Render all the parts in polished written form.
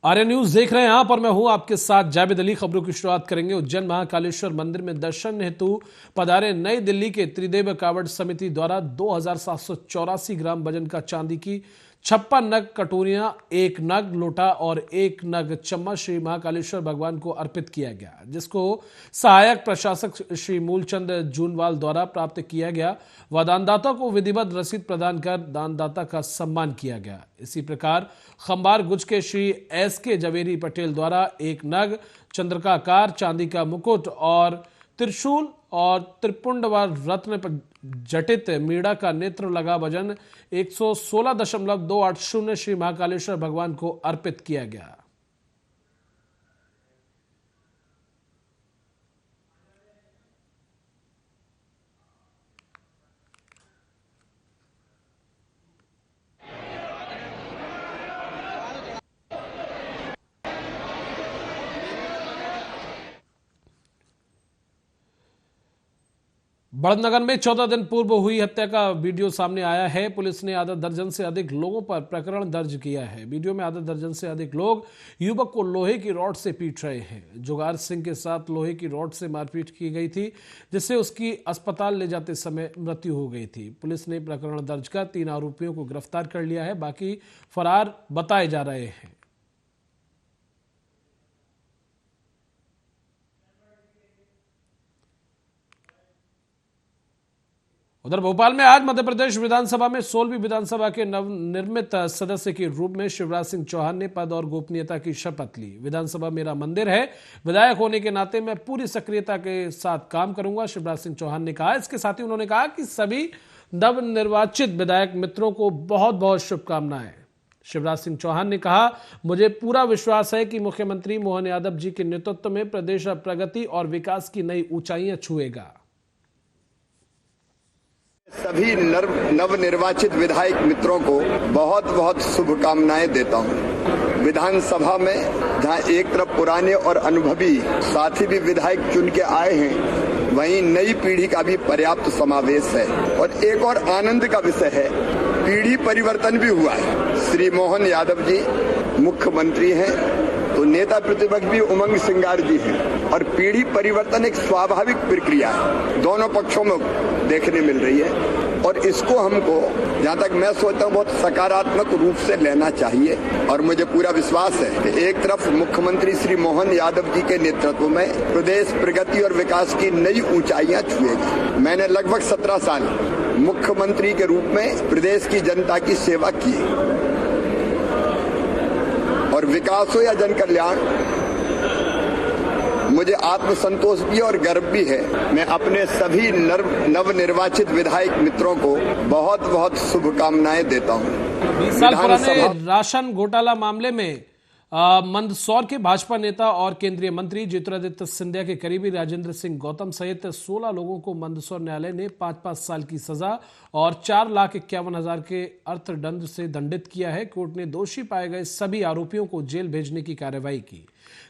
आर्य news देख रहे हैं आप और मैं हूं आपके साथ जावेद अली। खबरों की शुरुआत करेंगे उज्जैन महाकालेश्वर मंदिर में दर्शन हेतु पधारे नई दिल्ली के त्रिदेव कावड़ समिति द्वारा 2784 ग्राम वजन का चांदी की 56 नग कटोरियां, 1 नग लोटा और 1 नग चम्मच श्री महाकालेश्वर भगवान को अर्पित किया गया, जिसको सहायक प्रशासक श्री मूलचंद जूनवाल द्वारा प्राप्त किया गया व दानदाता को विधिवत रसीद प्रदान कर दानदाता का सम्मान किया गया। इसी प्रकार खंबार गुज के श्री SK जवेरी पटेल द्वारा 1 नग चंद्रकाकार चांदी का मुकुट और त्रिशूल और त्रिपुंड व रत्न पर जटित मीड़ा का नेत्र लगा वजन 116.280 श्री महाकालेश्वर भगवान को अर्पित किया गया। बड़नगर में 14 दिन पूर्व हुई हत्या का वीडियो सामने आया है। पुलिस ने आधा दर्जन से अधिक लोगों पर प्रकरण दर्ज किया है। वीडियो में आधा दर्जन से अधिक लोग युवक को लोहे की रॉड से पीट रहे हैं। जुगार सिंह के साथ लोहे की रॉड से मारपीट की गई थी, जिससे उसकी अस्पताल ले जाते समय मृत्यु हो गई थी। पुलिस ने प्रकरण दर्ज कर 3 आरोपियों को गिरफ्तार कर लिया है, बाकी फरार बताए जा रहे हैं। उधर भोपाल में आज मध्य प्रदेश विधानसभा में 16वीं विधानसभा के नवनिर्मित सदस्य के रूप में शिवराज सिंह चौहान ने पद और गोपनीयता की शपथ ली। विधानसभा मेरा मंदिर है, विधायक होने के नाते मैं पूरी सक्रियता के साथ काम करूंगा, शिवराज सिंह चौहान ने कहा। इसके साथ ही उन्होंने कहा कि सभी नवनिर्वाचित विधायक मित्रों को बहुत बहुत शुभकामनाएं। शिवराज सिंह चौहान ने कहा, मुझे पूरा विश्वास है कि मुख्यमंत्री मोहन यादव जी के नेतृत्व में प्रदेश प्रगति और विकास की नई ऊंचाइयां छुएगा। सभी नवनिर्वाचित विधायक मित्रों को बहुत बहुत शुभकामनाएं देता हूं। विधानसभा में जहां एक तरफ पुराने और अनुभवी साथी भी विधायक चुन के आए हैं, वहीं नई पीढ़ी का भी पर्याप्त समावेश है। और एक और आनंद का विषय है, पीढ़ी परिवर्तन भी हुआ है। श्री मोहन यादव जी मुख्यमंत्री हैं तो नेता प्रतिपक्ष भी उमंग सिंगार जी हैं, और पीढ़ी परिवर्तन एक स्वाभाविक प्रक्रिया है, दोनों पक्षों में देखने मिल रही है। और इसको हमको, जहाँ तक मैं सोचता हूँ, बहुत सकारात्मक रूप से लेना चाहिए। और मुझे पूरा विश्वास है कि एक तरफ मुख्यमंत्री श्री मोहन यादव जी के नेतृत्व में प्रदेश प्रगति और विकास की नई ऊंचाइयां छुएगी। मैंने लगभग 17 साल मुख्यमंत्री के रूप में प्रदेश की जनता की सेवा की, और विकास हो या जन कल्याण, मुझे आत्मसंतोष भी और गर्व भी है। मैं अपने सभी नवनिर्वाचित विधायक मित्रों को बहुत बहुत शुभकामनाएं देता हूं। 20 साल पुराने राशन घोटाला मामले में मंदसौर के भाजपा नेता और केंद्रीय मंत्री ज्योतिरादित्य सिंधिया के करीबी राजेंद्र सिंह गौतम सहित 16 लोगों को मंदसौर न्यायालय ने 5-5 साल की सजा और 4,51,000 के अर्थदंड से दंडित किया है। कोर्ट ने दोषी पाए गए सभी आरोपियों को जेल भेजने की कार्रवाई की।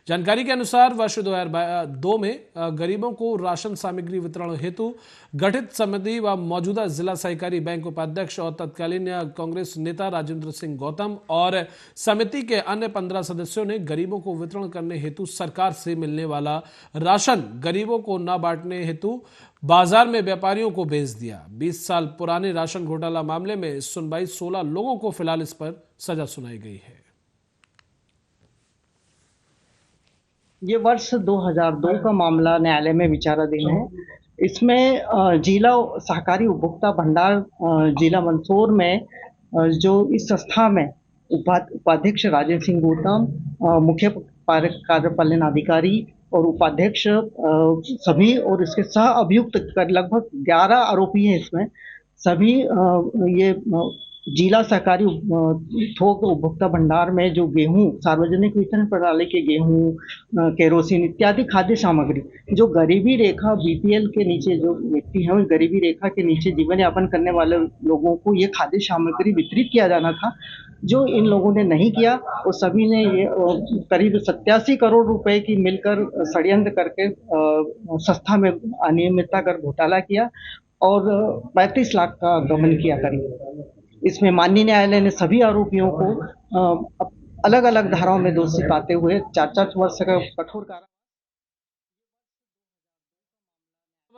जानकारी के अनुसार वर्ष 2002 में गरीबों को राशन सामग्री वितरण हेतु गठित समिति व मौजूदा जिला सहकारी बैंक उपाध्यक्ष और तत्कालीन कांग्रेस नेता राजेंद्र सिंह गौतम और समिति के अन्य 15 सदस्यों ने गरीबों को वितरण करने हेतु सरकार से मिलने वाला राशन गरीबों को न बांटने हेतु बाजार में व्यापारियों को बेच दिया। 20 साल पुराने राशन घोटाला मामले में सुनवाई 16 लोगों को फिलहाल इस पर सजा सुनाई गई है। ये वर्ष 2002 का मामला न्यायालय में विचाराधीन है। इसमें जिला सहकारी उपभोक्ता भंडार जिला मंदसौर में जो इस संस्था में उपाध्यक्ष राजेंद्र सिंह गौतम, मुख्य कार्यपालन अधिकारी और उपाध्यक्ष सभी और इसके सह अभियुक्त कर लगभग 11 आरोपी हैं। इसमें सभी ये जिला सहकारी थोक उपभोक्ता भंडार में जो गेहूं, सार्वजनिक वितरण प्रणाली के गेहूं, केरोसिन इत्यादि खाद्य सामग्री जो गरीबी रेखा BPL के नीचे जो व्यक्ति हैं, उस गरीबी रेखा के नीचे जीवन यापन करने वाले लोगों को ये खाद्य सामग्री वितरित किया जाना था, जो इन लोगों ने नहीं किया। और सभी ने ये करीब 87 करोड़ रुपए की मिलकर षड्यंत्र करके संस्था में अनियमितता कर घोटाला किया और 35 लाख का गबन किया करीब। इसमें माननीय न्यायालय ने सभी आरोपियों को अलग अलग धाराओं में दोषी पाते हुए 4-4 वर्ष का कठोर कारावास।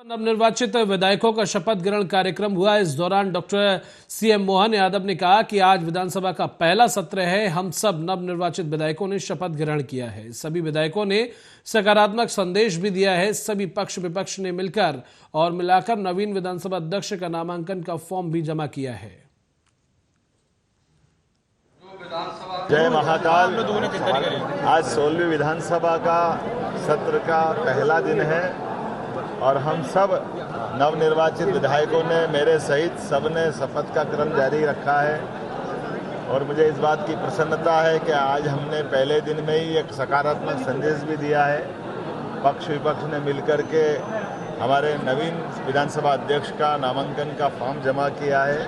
नवनिर्वाचित विधायकों का शपथ ग्रहण कार्यक्रम हुआ। इस दौरान डॉक्टर सीएम मोहन यादव ने कहा कि आज विधानसभा का पहला सत्र है। हम सब नवनिर्वाचित विधायकों ने शपथ ग्रहण किया है। सभी विधायकों ने सकारात्मक संदेश भी दिया है। सभी पक्ष विपक्ष ने मिलकर और मिलाकर नवीन विधानसभा अध्यक्ष का नामांकन का फॉर्म भी जमा किया है। जय महाकाल। आज 16वीं विधानसभा का सत्र का पहला दिन है और हम सब नवनिर्वाचित विधायकों ने मेरे सहित सबने शपथ का क्रम जारी रखा है और मुझे इस बात की प्रसन्नता है कि आज हमने पहले दिन में ही एक सकारात्मक संदेश भी दिया है। पक्ष विपक्ष ने मिलकर के हमारे नवीन विधानसभा अध्यक्ष का नामांकन का फॉर्म जमा किया है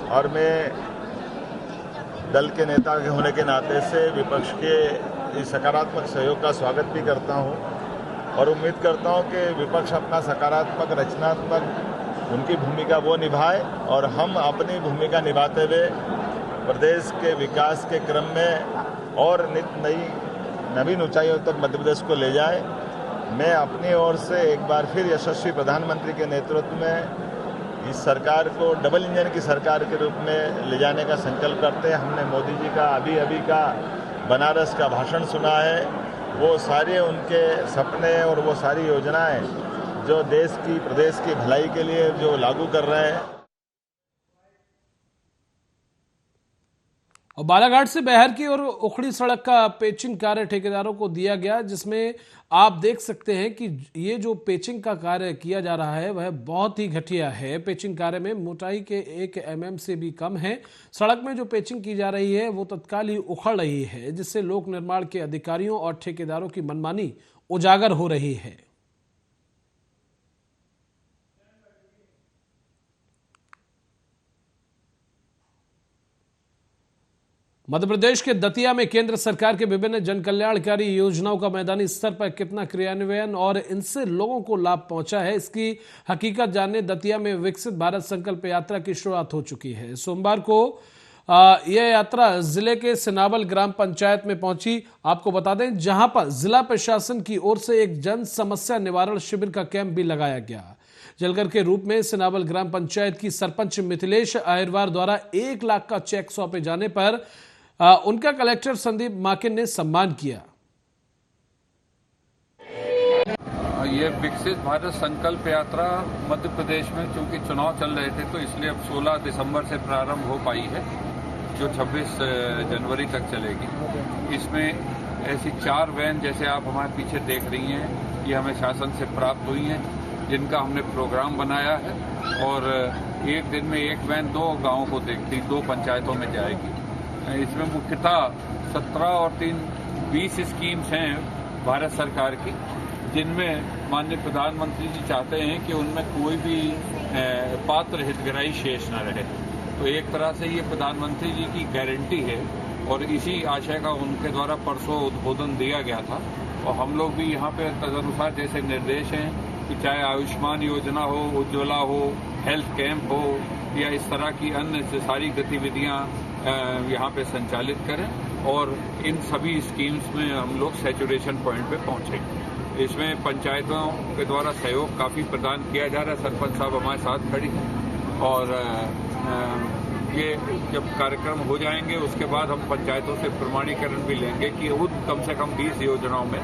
और मैं दल के नेता के होने के नाते से विपक्ष के इस सकारात्मक सहयोग का स्वागत भी करता हूं और उम्मीद करता हूं कि विपक्ष अपना सकारात्मक रचनात्मक उनकी भूमिका वो निभाए और हम अपनी भूमिका निभाते हुए प्रदेश के विकास के क्रम में और नवीन ऊंचाइयों तक मध्य प्रदेश को ले जाए। मैं अपनी ओर से एक बार फिर यशस्वी प्रधानमंत्री के नेतृत्व में इस सरकार को डबल इंजन की सरकार के रूप में ले जाने का संकल्प करते हैं। हमने मोदी जी का अभी का बनारस का भाषण सुना है। वो सारे उनके सपने और वो सारी योजनाएं जो देश की प्रदेश की भलाई के लिए जो लागू कर रहे हैं। और बालाघाट से बहर की और उखड़ी सड़क का पेचिंग कार्य ठेकेदारों को दिया गया, जिसमें आप देख सकते हैं कि ये जो पेचिंग का कार्य किया जा रहा है वह बहुत ही घटिया है। पेचिंग कार्य में मोटाई के 1 mm से भी कम है। सड़क में जो पेचिंग की जा रही है वो तत्काल ही उखड़ रही है, जिससे लोक निर्माण के अधिकारियों और ठेकेदारों की मनमानी उजागर हो रही है। मध्य प्रदेश के दतिया में केंद्र सरकार के विभिन्न जन कल्याणकारी योजनाओं का मैदानी स्तर पर कितना क्रियान्वयन और इनसे लोगों को लाभ पहुंचा है, इसकी हकीकत जानने दतिया में विकसित भारत संकल्प यात्रा की शुरुआत हो चुकी है। सोमवार को यह यात्रा जिले के सिनावल ग्राम पंचायत में पहुंची। आपको बता दें, जहां पर जिला प्रशासन की ओर से एक जन समस्या निवारण शिविर का कैंप भी लगाया गया। जलकर के रूप में सिनावल ग्राम पंचायत की सरपंच मिथिलेश अहिरवार द्वारा 1 लाख का चेक सौंपे जाने पर उनका कलेक्टर संदीप माकिन ने सम्मान किया। ये विकसित भारत संकल्प यात्रा मध्य प्रदेश में चूंकि चुनाव चल रहे थे तो इसलिए अब 16 दिसंबर से प्रारंभ हो पाई है, जो 26 जनवरी तक चलेगी। इसमें ऐसी 4 वैन जैसे आप हमारे पीछे देख रही हैं, ये हमें शासन से प्राप्त हुई हैं, जिनका हमने प्रोग्राम बनाया है और एक दिन में 1 वैन 2 गाँवों को देखती 2 पंचायतों में जाएगी। इसमें मुख्यतः 17 और 3 20 स्कीम्स हैं भारत सरकार की, जिनमें माननीय प्रधानमंत्री जी चाहते हैं कि उनमें कोई भी पात्र हितग्राही शेष न रहे। तो एक तरह से ये प्रधानमंत्री जी की गारंटी है और इसी आशय का उनके द्वारा परसों उद्बोधन दिया गया था। और हम लोग भी यहाँ पे तदनुसार जैसे निर्देश हैं कि चाहे आयुष्मान योजना हो, उज्ज्वला हो, हेल्थ कैंप हो या इस तरह की अन्य सारी गतिविधियाँ यहाँ पे संचालित करें और इन सभी स्कीम्स में हम लोग सैचुरेशन पॉइंट पे पहुँचेंगे। इसमें पंचायतों के द्वारा सहयोग काफ़ी प्रदान किया जा रहा है। सरपंच साहब हमारे साथ खड़ी हैं और ये जब कार्यक्रम हो जाएंगे उसके बाद हम पंचायतों से प्रमाणीकरण भी लेंगे कि उन कम से कम 20 योजनाओं में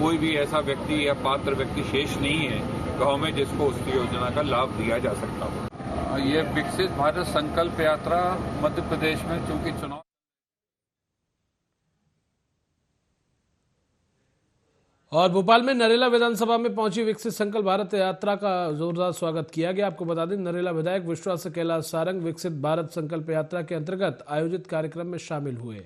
कोई भी ऐसा व्यक्ति या पात्र व्यक्ति शेष नहीं है गाँव में जिसको उस योजना का लाभ दिया जा सकता हो। ये विकसित भारत संकल्प यात्रा मध्य प्रदेश में चूंकि चुनाव और भोपाल में नरेला विधानसभा में पहुंची विकसित संकल्प भारत यात्रा का जोरदार स्वागत किया गया। आपको बता दें, नरेला विधायक विश्वास कैलाश सारंग विकसित भारत संकल्प यात्रा के अंतर्गत आयोजित कार्यक्रम में शामिल हुए।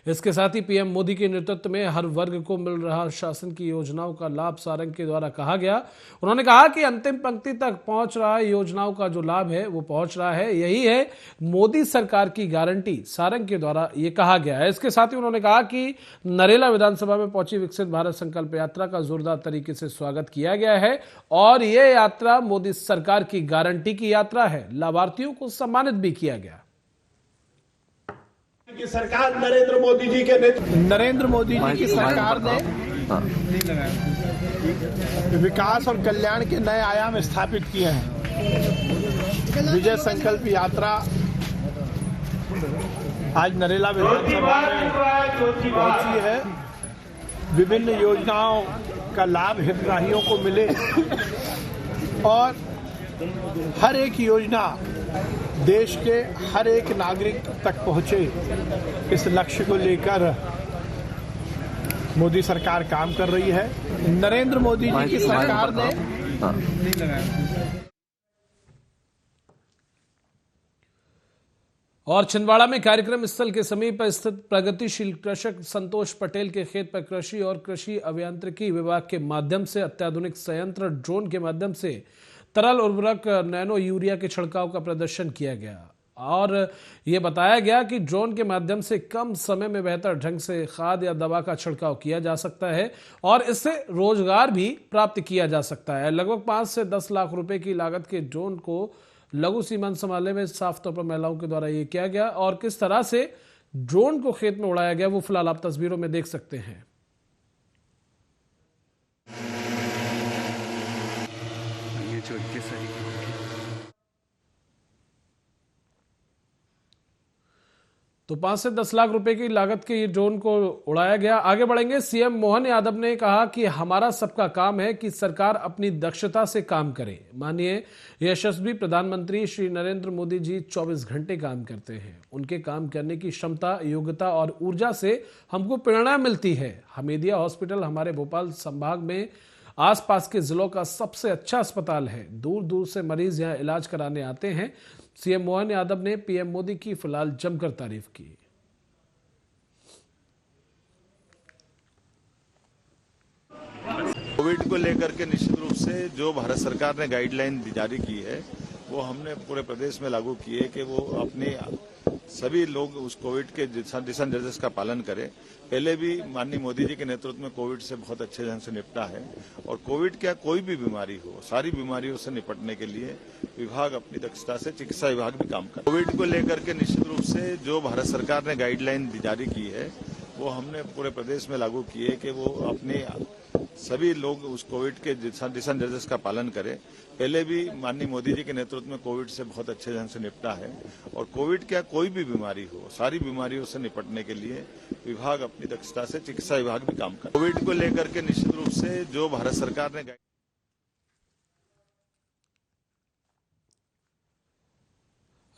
इसके साथ ही पीएम मोदी के नेतृत्व में हर वर्ग को मिल रहा शासन की योजनाओं का लाभ सारंग के द्वारा कहा गया। उन्होंने कहा कि अंतिम पंक्ति तक पहुंच रहा योजनाओं का जो लाभ है वो पहुंच रहा है, यही है मोदी सरकार की गारंटी, सारंग के द्वारा ये कहा गया है। इसके साथ ही उन्होंने कहा कि नरेला विधानसभा में पहुंची विकसित भारत संकल्प यात्रा का जोरदार तरीके से स्वागत किया गया है और यह यात्रा मोदी सरकार की गारंटी की यात्रा है। लाभार्थियों को सम्मानित भी किया गया। की सरकार नरेंद्र मोदी जी की सरकार ने विकास और कल्याण के नए आयाम स्थापित किए हैं। विजय संकल्प यात्रा आज नरेला विधानसभा में पहुंची है। विभिन्न योजनाओं का लाभ हितग्राहियों को मिले और हर एक योजना देश के हर एक नागरिक तक पहुंचे, इस लक्ष्य को लेकर मोदी सरकार काम कर रही है। नरेंद्र मोदी जी की सरकार ने और छिंदवाड़ा में कार्यक्रम स्थल के समीप स्थित प्रगतिशील कृषक संतोष पटेल के खेत पर कृषि और कृषि अभियांत्रिकी विभाग के माध्यम से अत्याधुनिक संयंत्र ड्रोन के माध्यम से तरल उर्वरक नैनो यूरिया के छिड़काव का प्रदर्शन किया गया और ये बताया गया कि ड्रोन के माध्यम से कम समय में बेहतर ढंग से खाद या दवा का छिड़काव किया जा सकता है और इससे रोजगार भी प्राप्त किया जा सकता है। लगभग 5 से 10 लाख रुपए की लागत के ड्रोन को लघु सीमांत संभालने में साफ तौर पर महिलाओं के द्वारा ये किया गया और किस तरह से ड्रोन को खेत में उड़ाया गया वो फिलहाल आप तस्वीरों में देख सकते हैं। तो 5 से 10 लाख रुपए की लागत के ये ड्रोन को उड़ाया गया। आगे बढ़ेंगे। सीएम मोहन यादव ने कहा कि हमारा सबका काम है कि सरकार अपनी दक्षता से काम करे। माननीय यशस्वी प्रधानमंत्री श्री नरेंद्र मोदी जी 24 घंटे काम करते हैं। उनके काम करने की क्षमता, योग्यता और ऊर्जा से हमको प्रेरणा मिलती है। हमीदिया हॉस्पिटल हमारे भोपाल संभाग में आसपास के जिलों का सबसे अच्छा अस्पताल है। दूर दूर से मरीज यहाँ इलाज कराने आते हैं। सीएम मोहन यादव ने पीएम मोदी की फिलहाल जमकर तारीफ की। कोविड को लेकर के निश्चित रूप से जो भारत सरकार ने गाइडलाइन जारी की है वो हमने पूरे प्रदेश में लागू की है कि वो अपने सभी लोग उस कोविड के दिशा निर्देश का पालन करें। पहले भी माननीय मोदी जी के नेतृत्व में कोविड से बहुत अच्छे ढंग से निपटा है और कोविड क्या कोई भी बीमारी हो, सारी बीमारियों से निपटने के लिए विभाग अपनी दक्षता से, चिकित्सा विभाग भी काम कर। कोविड को लेकर के निश्चित रूप से जो भारत सरकार ने गाइडलाइन जारी की है वो हमने पूरे प्रदेश में लागू की है कि वो अपने सभी लोग उस कोविड के दिशा निर्देश का पालन करें। पहले भी माननीय मोदी जी के नेतृत्व में कोविड से बहुत अच्छे ढंग से निपटा है और कोविड क्या कोई भी बीमारी हो, सारी बीमारियों से निपटने के लिए विभाग अपनी दक्षता से, चिकित्सा विभाग भी काम कर। कोविड को लेकर के निश्चित रूप से जो भारत सरकार ने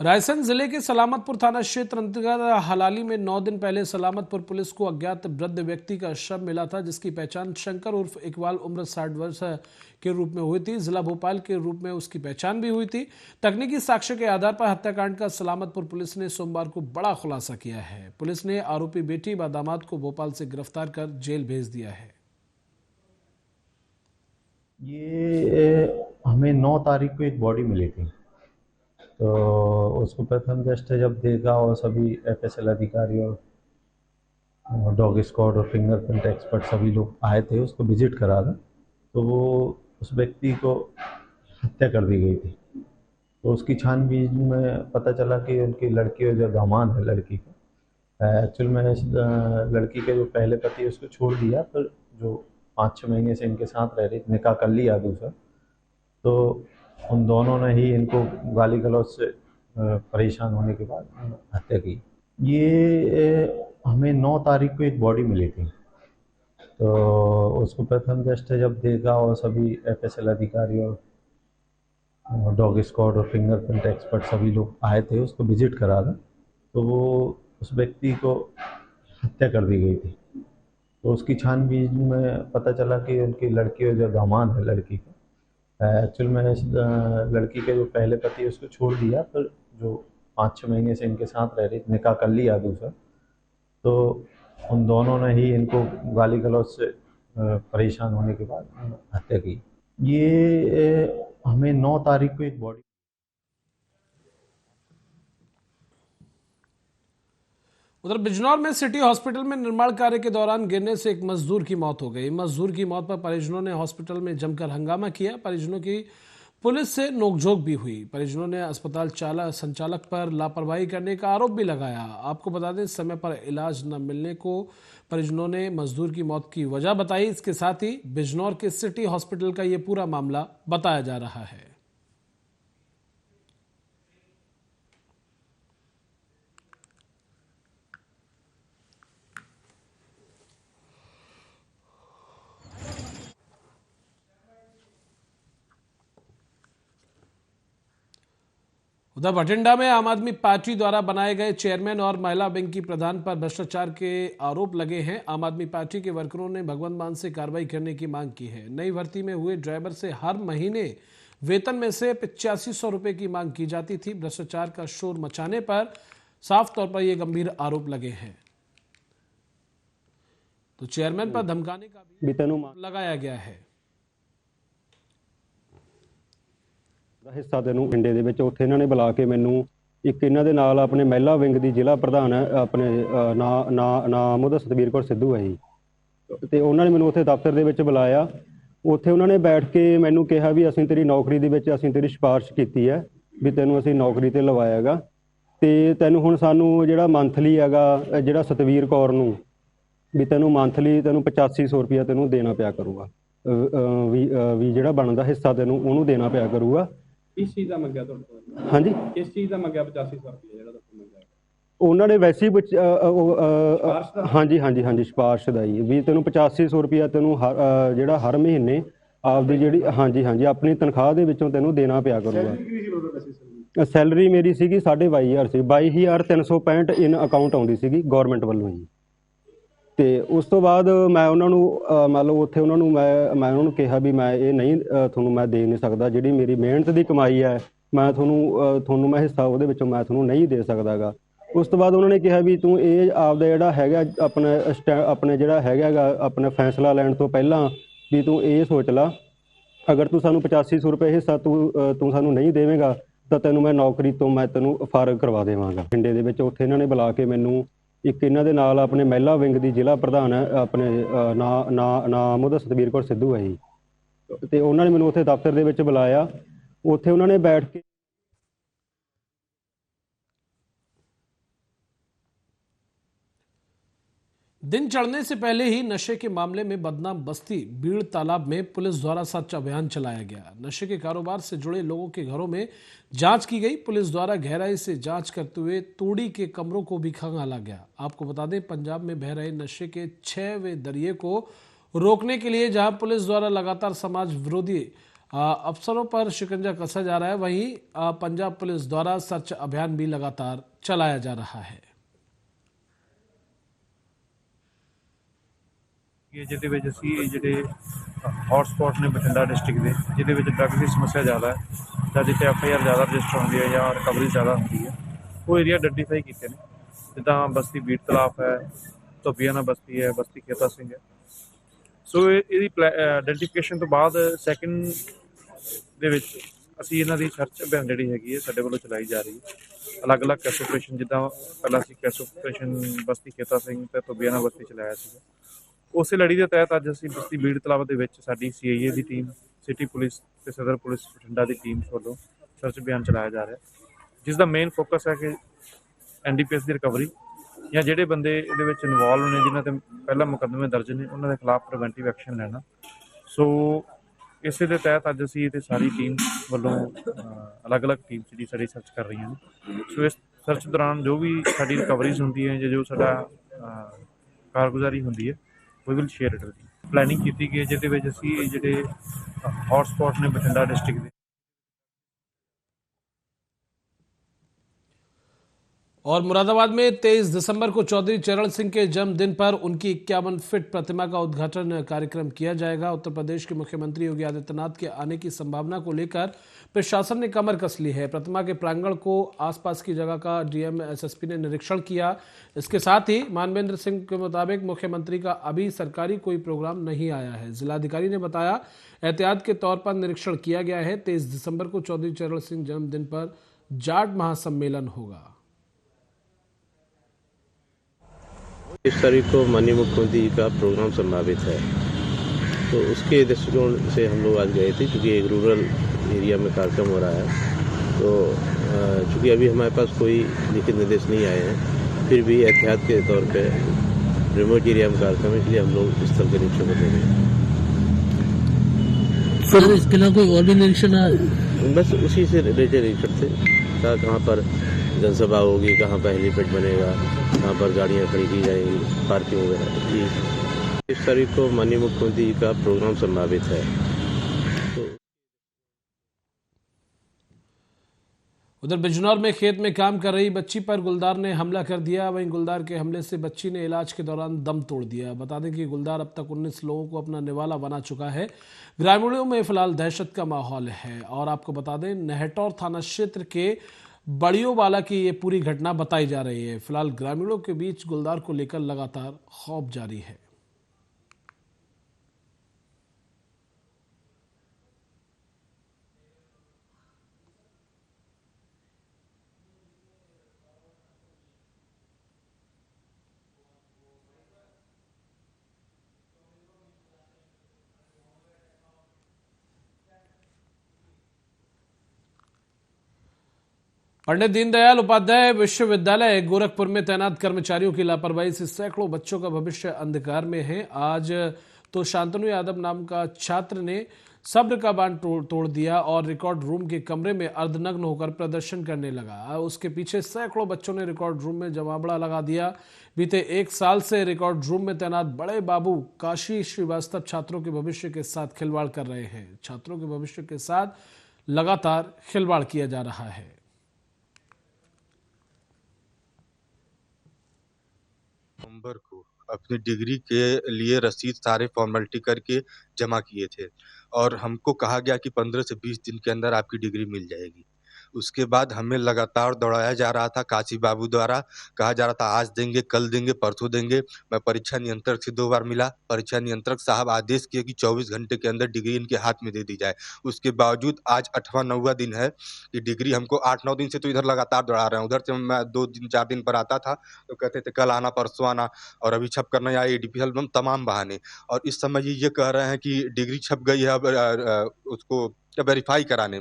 रायसेन जिले के सलामतपुर थाना क्षेत्र अंतर्गत हलाली में 9 दिन पहले सलामतपुर पुलिस को अज्ञात वृद्ध व्यक्ति का शव मिला था, जिसकी पहचान शंकर उर्फ इकबाल उम्र 60 वर्ष के रूप में हुई थी। जिला भोपाल के रूप में उसकी पहचान भी हुई थी। तकनीकी साक्ष्य के आधार पर हत्याकांड का सलामतपुर पुलिस ने सोमवार को बड़ा खुलासा किया है। पुलिस ने आरोपी बेटी व दामाद को भोपाल से गिरफ्तार कर जेल भेज दिया है। ये हमें 9 तारीख को एक बॉडी मिली थी, तो उसको प्रथम दृष्टया जब देखा और सभी एफएसएल अधिकारी और डॉग स्क्वाड और फिंगरप्रिंट एक्सपर्ट सभी लोग आए थे उसको विजिट करा था, तो वो उस व्यक्ति को हत्या कर दी गई थी। तो उसकी छानबीन में पता चला कि उनकी लड़की और जो दामाद है लड़की का, एक्चुअल में लड़की के जो पहले पति उसको छोड़ दिया, पर जो 5-6 महीने से इनके साथ रह रही, निकाह कर लिया दूसरा, तो उन दोनों ने ही इनको गाली गलौज से परेशान होने के बाद हत्या की। ये हमें 9 तारीख को एक बॉडी मिली थी, तो उसको प्रथम दृष्टया जब देखा और सभी एफएसएल अधिकारी और डॉग स्क्वाड और फिंगरप्रिंट एक्सपर्ट सभी लोग आए थे उसको विजिट करा था, तो वो उस व्यक्ति को हत्या कर दी गई थी। तो उसकी छानबीन में पता चला कि उनकी लड़की और जो दामाद है लड़की का, एक्चुअल में लड़की के जो पहले पति उसको छोड़ दिया, पर जो 5-6 महीने से इनके साथ रह रही, निकाह कर लिया दूसरा, तो उन दोनों ने ही इनको गाली गलौज से परेशान होने के बाद हत्या की। ये हमें 9 तारीख को एक बॉडी। उधर बिजनौर में सिटी हॉस्पिटल में निर्माण कार्य के दौरान गिरने से एक मजदूर की मौत हो गई। मजदूर की मौत पर परिजनों ने हॉस्पिटल में जमकर हंगामा किया। परिजनों की पुलिस से नोकझोंक भी हुई। परिजनों ने अस्पताल संचालक पर लापरवाही करने का आरोप भी लगाया। आपको बता दें, समय पर इलाज न मिलने को परिजनों ने मजदूर की मौत की वजह बताई। इसके साथ ही बिजनौर के सिटी हॉस्पिटल का ये पूरा मामला बताया जा रहा है। उधर बठिंडा में आम आदमी पार्टी द्वारा बनाए गए चेयरमैन और महिला विंग की प्रधान पर भ्रष्टाचार के आरोप लगे हैं। आम आदमी पार्टी के वर्करों ने भगवंत मान से कार्रवाई करने की मांग की है। नई भर्ती में हुए ड्राइवर से हर महीने वेतन में से 8500 रुपए की मांग की जाती थी। भ्रष्टाचार का शोर मचाने पर साफ तौर पर यह गंभीर आरोप लगे हैं। तो चेयरमैन पर धमकाने का भी लगाया गया है। ਹਿੱਸਾ ਤੈਨੂੰ ਪਿੰਡੇ ਦੇ ਵਿੱਚ ਉੱਥੇ ਇਹਨਾਂ ਨੇ ਬੁਲਾ ਕੇ ਮੈਨੂੰ ਇੱਕ ਇਹਨਾਂ ਦੇ ਨਾਲ ਆਪਣੇ ਮਹਿਲਾ ਵਿੰਗ ਦੀ ਜ਼ਿਲ੍ਹਾ ਪ੍ਰਧਾਨ ਹੈ ਆਪਣੇ ਨਾਮ ਉਹਦਾ ਸਤਵੀਰ ਕੌਰ ਸਿੱਧੂ ਹੈ ਜੀ, ਤੇ ਉਹਨਾਂ ਨੇ ਮੈਨੂੰ ਉੱਥੇ ਦਫ਼ਤਰ ਦੇ ਵਿੱਚ ਬੁਲਾਇਆ। ਉੱਥੇ ਉਹਨਾਂ ਨੇ ਬੈਠ ਕੇ ਮੈਨੂੰ ਕਿਹਾ ਵੀ ਅਸੀਂ ਤੇਰੀ ਨੌਕਰੀ ਦੇ ਵਿੱਚ ਅਸੀਂ ਤੇਰੀ ਸਿਫਾਰਿਸ਼ ਕੀਤੀ ਹੈ ਵੀ ਤੈਨੂੰ ਅਸੀਂ ਨੌਕਰੀ ਤੇ ਲਵਾਇਆ ਹੈਗਾ, ਤੇ ਤੈਨੂੰ ਹੁਣ ਸਾਨੂੰ ਜਿਹੜਾ ਮੰਥਲੀ ਹੈਗਾ ਜਿਹੜਾ ਸਤਵੀਰ ਕੌਰ ਨੂੰ ਵੀ ਤੈਨੂੰ ਮੰਥਲੀ ਤੈਨੂੰ 8500 ਰੁਪਇਆ ਤੈਨੂੰ ਦੇਣਾ ਪਿਆ ਕਰੂਗਾ, ਵੀ ਜਿਹੜਾ ਬਣਦਾ ਹਿੱਸਾ ਤੈਨੂੰ ਉਹਨੂੰ ਦੇਣਾ ਪਿਆ ਕਰੂਗਾ। ਕਿਸ ਚੀਜ਼ ਦਾ ਮੰਗਿਆ ਤੁਹਾਡੇ ਤੋਂ? ਹਾਂਜੀ, ਕਿਸ ਚੀਜ਼ ਦਾ ਮੰਗਿਆ 8500 ਰੁਪਏ ਜਿਹੜਾ ਤੁਹਾਨੂੰ ਮੰਗਿਆ? ਉਹਨਾਂ ਨੇ ਵੈਸੇ ਹੀ ਹਾਂਜੀ ਸਿਫਾਰਿਸ਼ ਦਾ ਹੀ ਵੀ ਤੈਨੂੰ 8500 ਰੁਪਇਆ ਤੈਨੂੰ ਜਿਹੜਾ ਹਰ ਮਹੀਨੇ ਆਪਦੀ ਜਿਹੜੀ ਹਾਂਜੀ ਆਪਣੀ ਤਨਖਾਹ ਦੇ ਵਿੱਚੋਂ ਤੈਨੂੰ ਦੇਣਾ ਪਿਆ ਕਰੂਗਾ। ਸੈਲਰੀ ਮੇਰੀ ਸੀਗੀ 22,500 ਸੀ, 22,365 ਇਨ ਅਕਾਊਂਟ ਆਉਂਦੀ ਸੀਗੀ ਗਵਰਨਮੈਂਟ ਵੱਲੋਂ ਜੀ। ਤੇ ਉਸ ਤੋਂ ਬਾਅਦ ਮੈਂ ਉਹਨਾਂ ਨੂੰ ਮੰਨ ਲਓ ਉੱਥੇ ਉਹਨਾਂ ਨੂੰ ਮੈਂ ਉਹਨਾਂ ਨੂੰ ਕਿਹਾ ਵੀ ਮੈਂ ਇਹ ਨਹੀਂ ਤੁਹਾਨੂੰ ਮੈਂ ਦੇ ਨਹੀਂ ਸਕਦਾ, ਜਿਹੜੀ ਮੇਰੀ ਮਿਹਨਤ ਦੀ ਕਮਾਈ ਹੈ ਮੈਂ ਤੁਹਾਨੂੰ ਮੈਂ ਹਿੱਸਾ ਉਹਦੇ ਵਿੱਚੋਂ ਮੈਂ ਤੁਹਾਨੂੰ ਨਹੀਂ ਦੇ ਸਕਦਾਗਾ। ਉਸ ਤੋਂ ਬਾਅਦ ਉਹਨਾਂ ਨੇ ਕਿਹਾ ਵੀ ਤੂੰ ਇਹ ਆਪਦਾ ਜਿਹੜਾ ਹੈਗਾ ਆਪਣੇ ਜਿਹੜਾ ਹੈਗਾ ਆਪਣਾ ਫੈਸਲਾ ਲੈਣ ਤੋਂ ਪਹਿਲਾਂ ਵੀ ਤੂੰ ਇਹ ਸੋਚ ਲਾ, ਅਗਰ ਤੂੰ ਸਾਨੂੰ 8500 ਰੁਪਏ ਹਿੱਸਾ ਤੂੰ ਸਾਨੂੰ ਨਹੀਂ ਦੇਵੇਂਗਾ ਤਾਂ ਤੈਨੂੰ ਮੈਂ ਨੌਕਰੀ ਤੋਂ ਮੈਂ ਤੈਨੂੰ ਫਾਰਗ ਕਰਵਾ ਦੇਵਾਂਗਾ। ਪਿੰਡੇ ਦੇ ਵਿੱਚ ਉੱਥੇ ਇਹਨਾਂ ਨੇ ਬੁਲਾ ਕੇ ਮੈਨੂੰ ਇੱਕ ਇਹਨਾਂ ਦੇ ਨਾਲ ਆਪਣੇ ਮਹਿਲਾ ਵਿੰਗ ਦੀ ਜ਼ਿਲ੍ਹਾ ਪ੍ਰਧਾਨ ਹੈ ਆਪਣੇ ਨਾਮ ਉਹਦਾ ਸਤਵੀਰ ਕੌਰ ਸਿੱਧੂ ਹੈ ਜੀ, ਤੇ ਉਹਨਾਂ ਨੇ ਮੈਨੂੰ ਉੱਥੇ ਦਫ਼ਤਰ ਦੇ ਵਿੱਚ ਬੁਲਾਇਆ। ਉੱਥੇ ਉਹਨਾਂ ਨੇ ਬੈਠ ਕੇ दिन चढ़ने से पहले ही नशे के मामले में बदनाम बस्ती बीड़ तालाब में पुलिस द्वारा सर्च अभियान चलाया गया। नशे के कारोबार से जुड़े लोगों के घरों में जांच की गई। पुलिस द्वारा गहराई से जांच करते हुए तूड़ी के कमरों को भी खंगाला गया। आपको बता दें, पंजाब में बह रहे नशे के 6वें दरिये को रोकने के लिए जहां पुलिस द्वारा लगातार समाज विरोधी अफसरों पर शिकंजा कसा जा रहा है, वहीं पंजाब पुलिस द्वारा सर्च अभियान भी लगातार चलाया जा रहा है। ਜਿਹਦੇ ਵਿੱਚ ਅਸੀਂ ਜਿਹੜੇ ਹੌਟ ਸਪੌਟ ਨੇ ਬਠਿੰਡਾ ਡਿਸਟ੍ਰਿਕਟ ਦੇ, ਜਿਹਦੇ ਵਿੱਚ ਡਰੱਗ ਦੀ ਸਮੱਸਿਆ ਜ਼ਿਆਦਾ ਹੈ ਜਾਂ ਜਿੱਥੇ FIR ਜ਼ਿਆਦਾ ਰਜਿਸਟਰ ਹੁੰਦੀ ਹੈ ਜਾਂ ਰਿਕਵਰੀ ਜ਼ਿਆਦਾ ਹੁੰਦੀ ਹੈ, ਉਹ ਏਰੀਆ ਆਈਡੈਂਟੀਫਾਈ ਕੀਤੇ ਨੇ। ਜਿੱਦਾਂ ਬਸਤੀ ਬੀੜ ਤਲਾਬ ਹੈ, ਧੋਬੀਆਣਾ ਬਸਤੀ ਹੈ, ਬਸਤੀ ਖੇਤਾ ਸਿੰਘ ਹੈ। ਸੋ ਇਹਦੀ ਆਈਡੈਂਟੀਫਿਕੇਸ਼ਨ ਤੋਂ ਬਾਅਦ ਸੈਕਿੰਡ ਦੇ ਵਿੱਚ ਅਸੀਂ ਇਹਨਾਂ ਦੀ ਸਰਚ ਅਭਿਆਨ ਜਿਹੜੀ ਹੈਗੀ ਹੈ ਸਾਡੇ ਵੱਲੋਂ ਚਲਾਈ ਜਾ ਰਹੀ ਹੈ। ਅਲੱਗ-ਅਲੱਗ ਕੈਸ਼ ਆਪਰੇਸ਼ਨ, ਜਿੱਦਾਂ ਪਹਿਲਾਂ ਅਸੀਂ ਕੈਸ਼ ਆਪਰੇਸ਼ਨ ਬਸਤੀ ਖੇਤਾ ਸਿੰਘ ਅਤੇ ਧੋਬੀਆਣਾ ਬਸਤੀ ਚਲਾਇਆ ਸੀਗਾ, ਉਸੇ ਲੜੀ ਦੇ ਤਹਿਤ ਅੱਜ ਅਸੀਂ ਬਸਤੀ ਬੀੜ ਤਲਾਬ ਦੇ ਵਿੱਚ ਸਾਡੀ CIA ਦੀ ਟੀਮ, ਸਿਟੀ ਪੁਲਿਸ ਤੇ ਸਦਰ ਪੁਲਿਸ ਬਠਿੰਡਾ ਦੀ ਟੀਮ ਵੱਲੋਂ ਸਰਚ ਅਭਿਆਨ ਚਲਾਇਆ ਜਾ ਰਿਹਾ, ਜਿਸ ਦਾ ਮੇਨ ਫੋਕਸ ਹੈ ਕਿ NDPS ਦੀ ਰਿਕਵਰੀ ਜਾਂ ਜਿਹੜੇ ਬੰਦੇ ਇਹਦੇ ਵਿੱਚ ਇਨਵੋਲਵ ਨੇ, ਜਿਨ੍ਹਾਂ ਤੇ ਪਹਿਲਾਂ ਮੁਕੱਦਮੇ ਦਰਜ ਨੇ, ਉਹਨਾਂ ਦੇ ਖਿਲਾਫ ਪ੍ਰੀਵੈਂਟਿਵ ਐਕਸ਼ਨ ਲੈਣਾ। ਸੋ ਇਸੇ ਦੇ ਤਹਿਤ ਅੱਜ ਅਸੀਂ ਤੇ ਸਾਰੀ ਟੀਮ ਵੱਲੋਂ ਅਲੱਗ-ਅਲੱਗ ਟੀਮ ਜਿਹੜੀ ਸਾਡੀ ਸਰਚ ਕਰ ਰਹੀਆਂ ਨੇ। ਸੋ ਇਸ ਸਰਚ ਦੌਰਾਨ ਜੋ ਵੀ ਸਾਡੀ ਰਿਕਵਰੀਜ਼ ਹੁੰਦੀ ਹੈ ਜਾਂ ਜੋ ਸਾਡਾ ਕਾਰਗੁਜ਼ਾਰੀ ਹੁੰਦੀ ਹੈ, we will share it with you। Planning ਕੀਤੀ ਗਈ ਜਿਹਦੇ ਵਿੱਚ ਅਸੀਂ ਜਿਹੜੇ ਹੌਟ ਸਪੌਟ ਨੇ ਬਠਿੰਡਾ ਡਿਸਟ੍ਰਿਕਟ ਦੇ। और मुरादाबाद में 23 दिसंबर को चौधरी चरण सिंह के जन्मदिन पर उनकी 51 फीट प्रतिमा का उद्घाटन कार्यक्रम किया जाएगा। उत्तर प्रदेश के मुख्यमंत्री योगी आदित्यनाथ के आने की संभावना को लेकर प्रशासन ने कमर कस ली है। प्रतिमा के प्रांगण को आसपास की जगह का DM SSP ने निरीक्षण किया। इसके साथ ही मानवेंद्र सिंह के मुताबिक मुख्यमंत्री का अभी सरकारी कोई प्रोग्राम नहीं आया है। जिलाधिकारी ने बताया एहतियात के तौर पर निरीक्षण किया गया है। 23 दिसंबर को चौधरी चरण सिंह जन्मदिन पर जाट महासम्मेलन होगा। 23 तारीख को माननीय मुख्यमंत्री जी का प्रोग्राम संभावित है, तो उसके दृष्टिकोण से हम लोग आज गए थे, क्योंकि एक रूरल एरिया में कार्यक्रम हो रहा है। तो चूँकि अभी हमारे पास कोई लिखित निर्देश नहीं आए हैं, फिर भी एहतियात के तौर पे रिमोट एरिया में कार्यक्रम है, इसलिए हम लोग स्थल के निरीक्षण कर रहे हैं। सर, इसके अलावा कोई और भी निरीक्षण आए? बस उसी से रिलेटेड निरीक्षण थे, कहाँ पर जनसभा होगी, कहाँ पर हेलीपैड बनेगा, कहाँ पर गाड़ियाँ खड़ी की जाएंगी, पार्किंग वगैरह। इस तारीख को माननीय मुख्यमंत्री जी का प्रोग्राम संभावित है। उधर बिजनौर में खेत में काम कर रही बच्ची पर गुलदार ने हमला कर दिया। वहीं गुलदार के हमले से बच्ची ने इलाज के दौरान दम तोड़ दिया। बता दें कि गुलदार अब तक 19 लोगों को अपना निवाला बना चुका है। ग्रामीणों में फिलहाल दहशत का माहौल है। और आपको बता दें, नेहटौर थाना क्षेत्र के बड़ियोवाला की ये पूरी घटना बताई जा रही है। फिलहाल ग्रामीणों के बीच गुलदार को लेकर लगातार खौफ जारी है। पंडित दीनदयाल उपाध्याय विश्वविद्यालय गोरखपुर में तैनात कर्मचारियों की लापरवाही से सैकड़ों बच्चों का भविष्य अंधकार में है। आज तो शांतनु यादव नाम का छात्र ने सब्र का बांध तोड़ दिया और रिकॉर्ड रूम के कमरे में अर्धनग्न होकर प्रदर्शन करने लगा। उसके पीछे सैकड़ों बच्चों ने रिकॉर्ड रूम में जमावड़ा लगा दिया। बीते 1 साल से रिकॉर्ड रूम में तैनात बड़े बाबू काशी श्रीवास्तव छात्रों के भविष्य के साथ खिलवाड़ कर रहे हैं। छात्रों के भविष्य के साथ लगातार खिलवाड़ किया जा रहा है। नवंबर को अपनी डिग्री के लिए रसीद सारे फॉर्मेलिटी करके जमा किए थे और हमको कहा गया कि 15 से 20 दिन के अंदर आपकी डिग्री मिल जाएगी। उसके बाद हमें लगातार दौड़ाया जा रहा था। काशी बाबू द्वारा कहा जा रहा था आज देंगे, कल देंगे, परसों देंगे। मैं परीक्षा नियंत्रक से 2 बार मिला। परीक्षा नियंत्रक साहब आदेश किए कि 24 घंटे के अंदर डिग्री इनके हाथ में दे दी जाए। उसके बावजूद आज 8वां 9वां दिन है कि डिग्री हमको 8-9 दिन से तो इधर लगातार दौड़ा रहे हैं। उधर से मैं 2 दिन 4 दिन पर आता था तो कहते थे कल आना, परसों आना, और अभी छप करना या एडीपी एल्बम, तमाम बहाने। और इस समय ये कह रहे हैं कि डिग्री छप गई है, अब उसको वेरीफाई कराने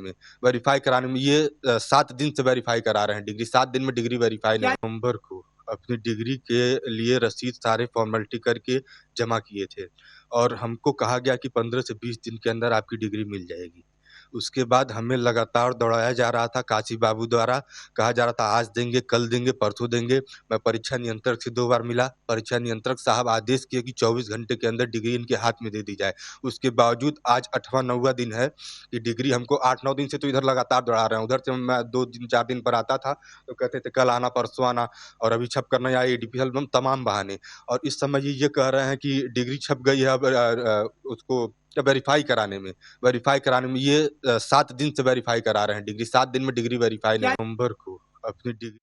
में ये 7 दिन से वेरीफाई करा रहे हैं। डिग्री 7 दिन में डिग्री वेरीफाई नहीं। नवंबर को अपनी डिग्री के लिए रसीद सारे फॉर्मेलिटी करके जमा किए थे और हमको कहा गया कि 15 से 20 दिन के अंदर आपकी डिग्री मिल जाएगी। उसके बाद हमें लगातार दौड़ाया जा रहा था। काशी बाबू द्वारा कहा जा रहा था आज देंगे, कल देंगे, परसों देंगे। मैं परीक्षा नियंत्रक से 2 बार मिला। परीक्षा नियंत्रक साहब आदेश किए कि 24 घंटे के अंदर डिग्री इनके हाथ में दे दी जाए। उसके बावजूद आज 8वां 9वां दिन है कि डिग्री हमको 8-9 दिन से तो इधर लगातार दौड़ा रहे हैं। उधर से मैं 2 दिन 4 दिन पर आता था तो कहते थे कल आना, परसों आना, और अभी छप करना या एडीपी एल्बम, तमाम बहाने। और इस समय ये कह रहे हैं कि डिग्री छप गई है, अब उसको वेरीफाई कराने में ये 7 दिन से वेरीफाई करा रहे हैं। डिग्री 7 दिन में डिग्री वेरीफाई नहीं। नवंबर को अपनी डिग्री।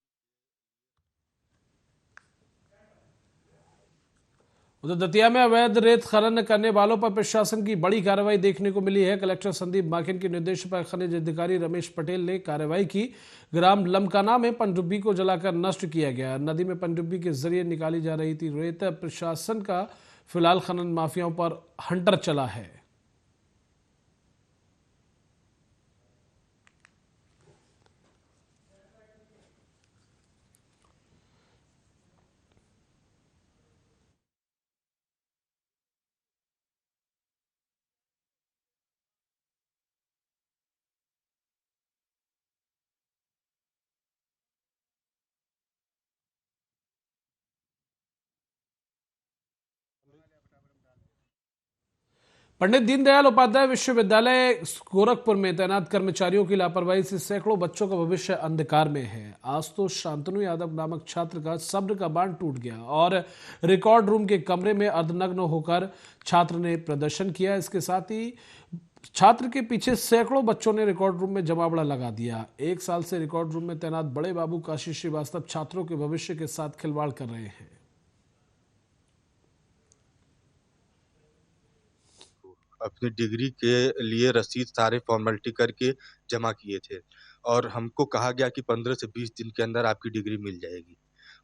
उधर दतिया में अवैध रेत खनन करने वालों पर प्रशासन की बड़ी कार्रवाई देखने को मिली है। कलेक्टर संदीप माकिन के निर्देश पर खनिज अधिकारी रमेश पटेल ने कार्रवाई की। ग्राम लमकाना में पनडुब्बी को जलाकर नष्ट किया गया। नदी में पनडुब्बी के जरिए निकाली जा रही थी रेत। प्रशासन का फिलहाल खनन माफियाओं पर हंटर चला है। पंडित दीनदयाल उपाध्याय विश्वविद्यालय गोरखपुर में तैनात कर्मचारियों की लापरवाही से सैकड़ों बच्चों का भविष्य अंधकार में है। आज तो शांतनु यादव नामक छात्र का सब्र का बांध टूट गया और रिकॉर्ड रूम के कमरे में अर्धनग्न होकर छात्र ने प्रदर्शन किया। इसके साथ ही छात्र के पीछे सैकड़ों बच्चों ने रिकॉर्ड रूम में जमावड़ा लगा दिया। 1 साल से रिकॉर्ड रूम में तैनात बड़े बाबू काशी श्रीवास्तव छात्रों के भविष्य के साथ खिलवाड़ कर रहे हैं। अपनी डिग्री के लिए रसीद सारे फॉर्मेलिटी करके जमा किए थे और हमको कहा गया कि 15 से 20 दिन के अंदर आपकी डिग्री मिल जाएगी।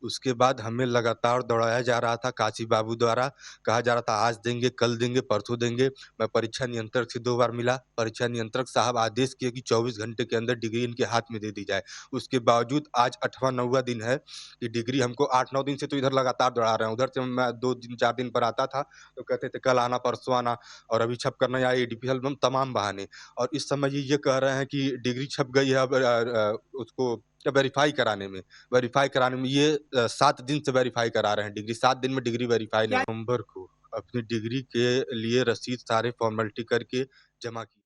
उसके बाद हमें लगातार दौड़ाया जा रहा था काशी बाबू द्वारा, कहा जा रहा था आज देंगे, कल देंगे, परसों देंगे। मैं परीक्षा नियंत्रक से 2 बार मिला, परीक्षा नियंत्रक साहब आदेश किए कि 24 घंटे के अंदर डिग्री इनके हाथ में दे दी जाए। उसके बावजूद आज 8वां 9वां दिन है कि डिग्री हमको 8-9 दिन से तो इधर लगातार दौड़ा रहे हैं। उधर से मैं 2 दिन 4 दिन पर आता था तो कहते थे कल आना, परसों आना, और अभी छप कर नहीं आए, एडीपीएल में तमाम बहाने। और इस समय ये कह रहे हैं कि डिग्री छप गई है, अब उसको वेरीफाई कराने में ये 7 दिन से वेरीफाई करा रहे हैं डिग्री। 7 दिन में डिग्री वेरीफाई नहीं। नवंबर को अपनी डिग्री के लिए रसीद सारे फॉर्मेलिटी करके जमा की।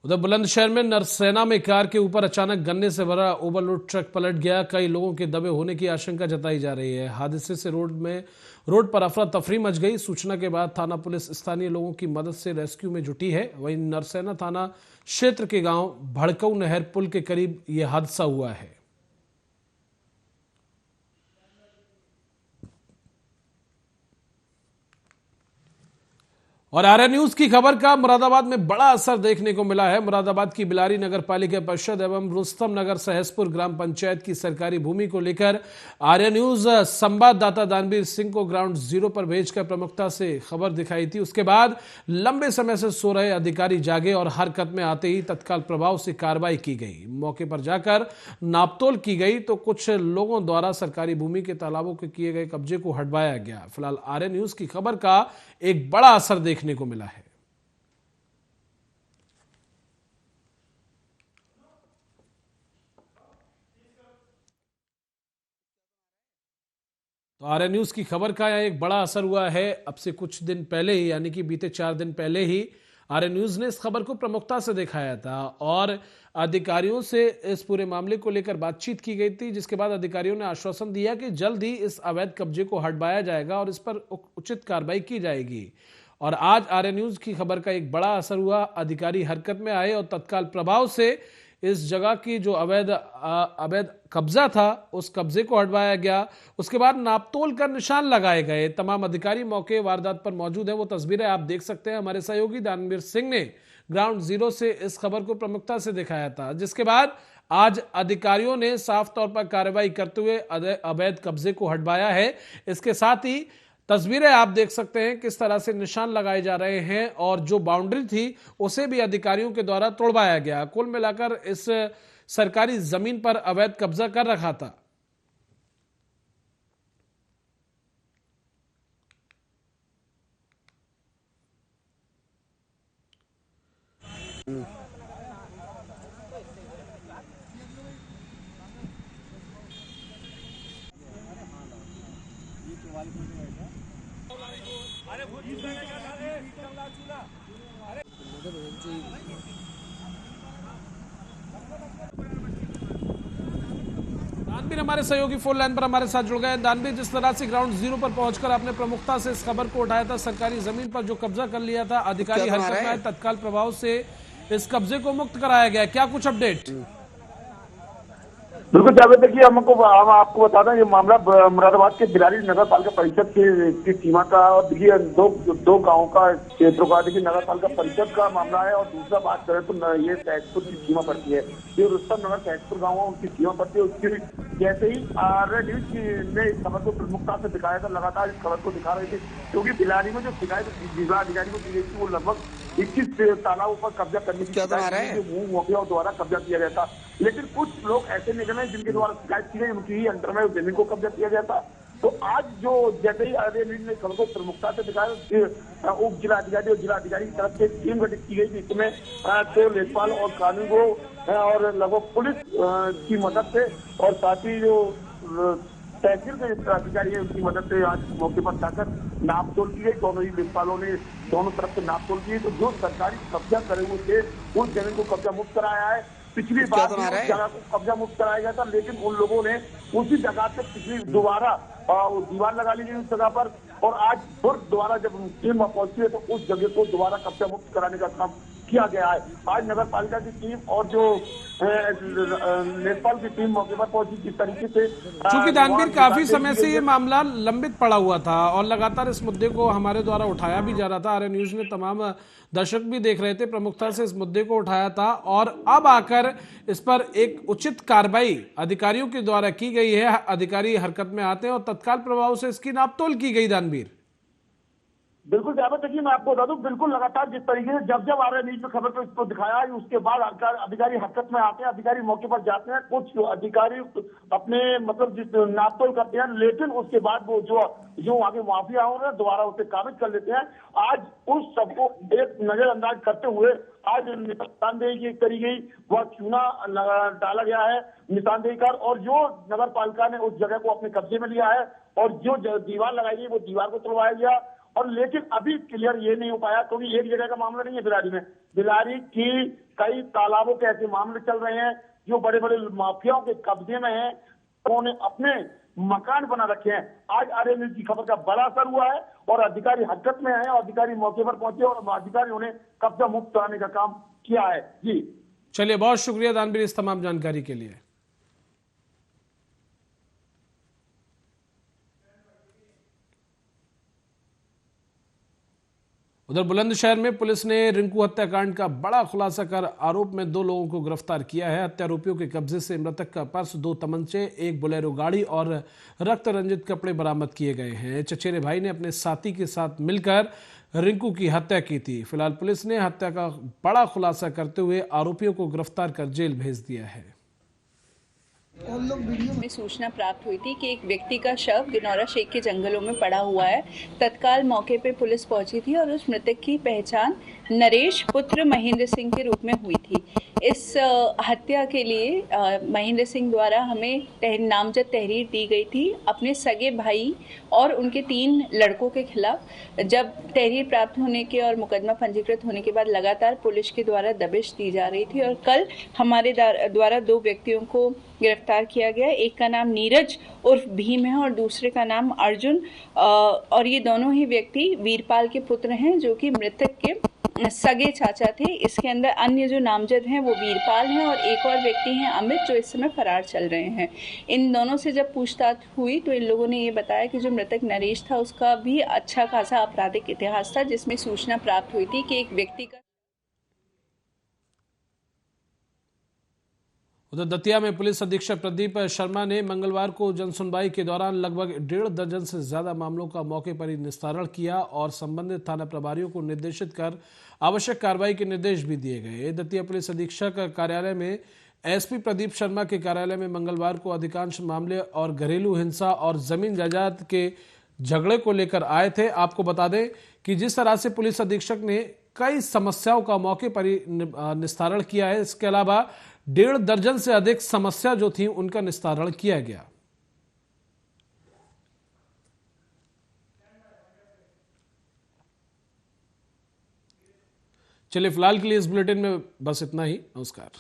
उधर बुलंदशहर में नरसेना में कार के ऊपर अचानक गन्ने से भरा ओवरलोड ट्रक पलट गया। कई लोगों के दबे होने की आशंका जताई जा रही है। हादसे से रोड पर अफरा तफरी मच गई। सूचना के बाद थाना पुलिस स्थानीय लोगों की मदद से रेस्क्यू में जुटी है। वहीं नरसेना थाना क्षेत्र के गांव भड़कऊ नहर पुल के करीब यह हादसा हुआ है। और आर्या न्यूज की खबर का मुरादाबाद में बड़ा असर देखने को मिला है। मुरादाबाद की बिलारी नगर पालिका परिषद एवं रुस्तम नगर सहसपुर ग्राम पंचायत की सरकारी भूमि को लेकर आर्या न्यूज संवाददाता दानवीर सिंह को ग्राउंड जीरो पर भेजकर प्रमुखता से खबर दिखाई थी। उसके बाद लंबे समय से सो रहे अधिकारी जागे और हरकत में आते ही तत्काल प्रभाव से कार्रवाई की गई। मौके पर जाकर नापतोल की गई तो कुछ लोगों द्वारा सरकारी भूमि के तालाबों के किए गए कब्जे को हटवाया गया। फिलहाल आर्या न्यूज की खबर का एक बड़ा असर देखने को मिला है। तो आर्या न्यूज की खबर का एक बड़ा असर हुआ है। अब से कुछ दिन पहले ही, यानी कि बीते 4 दिन पहले ही आर्या न्यूज ने इस खबर को प्रमुखता से दिखाया था और अधिकारियों से इस पूरे मामले को लेकर बातचीत की गई थी, जिसके बाद अधिकारियों ने आश्वासन दिया कि जल्द ही इस अवैध कब्जे को हटवाया जाएगा और इस पर उचित कार्रवाई की जाएगी। और आज आर्या न्यूज की खबर का एक बड़ा असर हुआ। अधिकारी हरकत में आए और तत्काल प्रभाव से इस जगह की जो अवैध कब्जा था उस कब्जे को हटवाया गया। उसके बाद नापतोल कर निशान लगाए गए। तमाम अधिकारी मौके वारदात पर मौजूद हैं। वो तस्वीरें आप देख सकते हैं। हमारे सहयोगी दानवीर सिंह ने ग्राउंड जीरो से इस खबर को प्रमुखता से दिखाया था, जिसके बाद आज अधिकारियों ने साफ तौर पर कार्रवाई करते हुए अवैध कब्जे को हटवाया है। इसके साथ ही तस्वीरें आप देख सकते हैं किस तरह से निशान लगाए जा रहे हैं और जो बाउंड्री थी उसे भी अधिकारियों के द्वारा तोड़वाया गया। कुल मिलाकर इस सरकारी जमीन पर अवैध कब्जा कर रखा था। दानवीर हमारे सहयोगी फोन लाइन पर हमारे साथ जुड़ गए। दानवीर, जिस तरह से ग्राउंड जीरो पर पहुंचकर आपने प्रमुखता से इस खबर को उठाया था, सरकारी जमीन पर जो कब्जा कर लिया था, अधिकारी हरकत में आए, तत्काल प्रभाव से इस कब्जे को मुक्त कराया गया, क्या कुछ अपडेट? बिल्कुल जावेद, देखिए हम आपको बता दें ये मामला मुरादाबाद के बिलारी नगर पालिका परिषद की सीमा का, और देखिए दो गांवों का क्षेत्रों का, देखिए नगर पालिका परिषद का मामला है। और दूसरा बात करें तो ये सहसपुर की सीमा पड़ती है, ये रुस्तम नगर सहसपुर गाँव उनकी सीमा पड़ती है। उसकी जैसे ही आर्या न्यूज ने इस खबर को प्रमुखता से दिखाया था, लगातार इस खबर को दिखा रहे थे, क्योंकि बिलारी में जो शिकायत जिला अधिकारी को की गई थी वो लगभग 21 तालाबों पर कब्जा करने की माफियाओं द्वारा कब्जा किया गया था। लेकिन कुछ लोग ऐसे निकले जिनके द्वारा शिकायत की गई, उनकी ही अंडर में जमीन को कब्जा किया गया था। तो आज जो जैसे ही आर्या न्यूज ने खबर को प्रमुखता से दिखाया, उप जिला अधिकारी और जिला अधिकारी की तरफ से टीम गठित की गई, जिसमें तो लेखपाल और कानून को और लगभग पुलिस की मदद से और साथ ही जो तहसील के अधिकारी है उनकी मदद से आज मौके पर जाकर नापतोल की गई। दोनों ही लेखपालों ने दोनों तरफ से नापतोल की। तो जो सरकारी कब्जा करे हुए थे उस जमीन को कब्जा मुक्त कराया है। पिछली बार जगह को कब्जा मुक्त कराया गया था, लेकिन उन लोगों ने उसी जगह से पिछली दोबारा दीवार लगा ली गई उस जगह पर, और आज फिर दोबारा जब टीम पहुंची है तो उस जगह को दोबारा कब्जा मुक्त कराने का काम किया गया है। आज नगर पालिका की टीम और जो लेखपाल की टीम मौके पर पहुंची, जिस तरीके से चूंकि दानवीर काफी समय से ये मामला लंबित पड़ा हुआ था और लगातार इस मुद्दे को हमारे द्वारा उठाया भी जा रहा था, आर्य न्यूज में तमाम दर्शक भी देख रहे थे, प्रमुखता से इस मुद्दे को उठाया था और अब आकर इस पर एक उचित कार्रवाई अधिकारियों के द्वारा की गई है। अधिकारी हरकत में आते हैं और तत्काल प्रभाव से इसकी नापतोल की गई। दानवीर बिल्कुल जावेद, देखिए मैं आपको बता दूं, बिल्कुल लगातार जिस तरीके से जब आर्य न्यूज में खबर को इसको दिखाया, उसके बाद अधिकारी हरकत में आते हैं, अधिकारी मौके पर जाते हैं, कुछ अधिकारी अपने मतलब जिस नापतोल करते हैं, लेकिन उसके बाद वो जो आगे माफिया हो रहे हैं दोबारा उसे काबिज कर लेते हैं। आज उस सबको एक नजरअंदाज करते हुए आज निशानदेही करी गई, वह चूना डाला गया है निशानदेही कर, और जो नगर पालिका ने उस जगह को अपने कब्जे में लिया है और जो दीवार लगाई गई वो दीवार को तोड़वाया गया। और लेकिन अभी क्लियर ये नहीं हो पाया, क्योंकि एक जगह का मामला नहीं है बिलारी में, बिलारी की कई तालाबों के ऐसे मामले चल रहे हैं जो बड़े बड़े माफियाओं के कब्जे में हैं, उन्होंने अपने मकान बना रखे हैं। आज आर्य न्यूज की खबर का बड़ा असर हुआ है और अधिकारी हरकत में आए और अधिकारी मौके पर पहुंचे और अधिकारियों ने कब्जा मुक्त कराने का काम किया है। जी चलिए, बहुत शुक्रिया दानवीर इस तमाम जानकारी के लिए। उधर बुलंदशहर में पुलिस ने रिंकू हत्याकांड का बड़ा खुलासा कर आरोप में 2 लोगों को गिरफ्तार किया है। हत्यारोपियों के कब्जे से मृतक का पर्स, 2 तमंचे, एक बोलेरो गाड़ी और रक्त रंजित कपड़े बरामद किए गए हैं। चचेरे भाई ने अपने साथी के साथ मिलकर रिंकू की हत्या की थी। फिलहाल पुलिस ने हत्या का बड़ा खुलासा करते हुए आरोपियों को गिरफ्तार कर जेल भेज दिया है। में सूचना प्राप्त हुई थी कि एक व्यक्ति का शव दिनौरा शेख के जंगलों में पड़ा हुआ है। तत्काल मौके पे पुलिस पहुंची थी और उस मृतक की पहचान नरेश पुत्र महेंद्र सिंह के रूप में हुई थी। इस हत्या के लिए महेंद्र सिंह द्वारा हमें नामजद तहरीर दी गई थी अपने सगे भाई और उनके 3 लड़कों के खिलाफ। जब तहरीर प्राप्त होने के और मुकदमा पंजीकृत होने के बाद लगातार पुलिस के द्वारा दबिश दी जा रही थी और कल हमारे द्वारा 2 व्यक्तियों को गिरफ्तार किया गया। एक का नाम नीरज उर्फ भीम है और दूसरे का नाम अर्जुन, और ये दोनों ही व्यक्ति वीरपाल के पुत्र हैं जो कि मृतक के सगे चाचा थे। इसके अंदर अन्य जो नामजद हैं वो वीरपाल हैं और एक और व्यक्ति हैं अमित, जो इस समय फरार चल रहे हैं। इन दोनों से जब पूछताछ हुई तो इन लोगों ने ये बताया कि जो मृतक नरेश था उसका भी अच्छा खासा आपराधिक इतिहास था, जिसमें सूचना प्राप्त हुई थी कि एक व्यक्ति का। उधर दतिया में पुलिस अधीक्षक प्रदीप शर्मा ने मंगलवार को जनसुनवाई के दौरान लगभग 1.5 दर्जन से ज्यादा मामलों का मौके पर ही निस्तारण किया और संबंधित थाना प्रभारियों को निर्देशित कर आवश्यक कार्रवाई के निर्देश भी दिए गए। दतिया पुलिस अधीक्षक कार्यालय में एसपी प्रदीप शर्मा के कार्यालय में मंगलवार को अधिकांश मामले और घरेलू हिंसा और जमीन जायदाद के झगड़े को लेकर आए थे। आपको बता दें कि जिस तरह से पुलिस अधीक्षक ने कई समस्याओं का मौके पर ही निस्तारण किया है, इसके अलावा 1.5 दर्जन से अधिक समस्या जो थी उनका निस्तारण किया गया। चलिए, फिलहाल के लिए इस बुलेटिन में बस इतना ही। नमस्कार।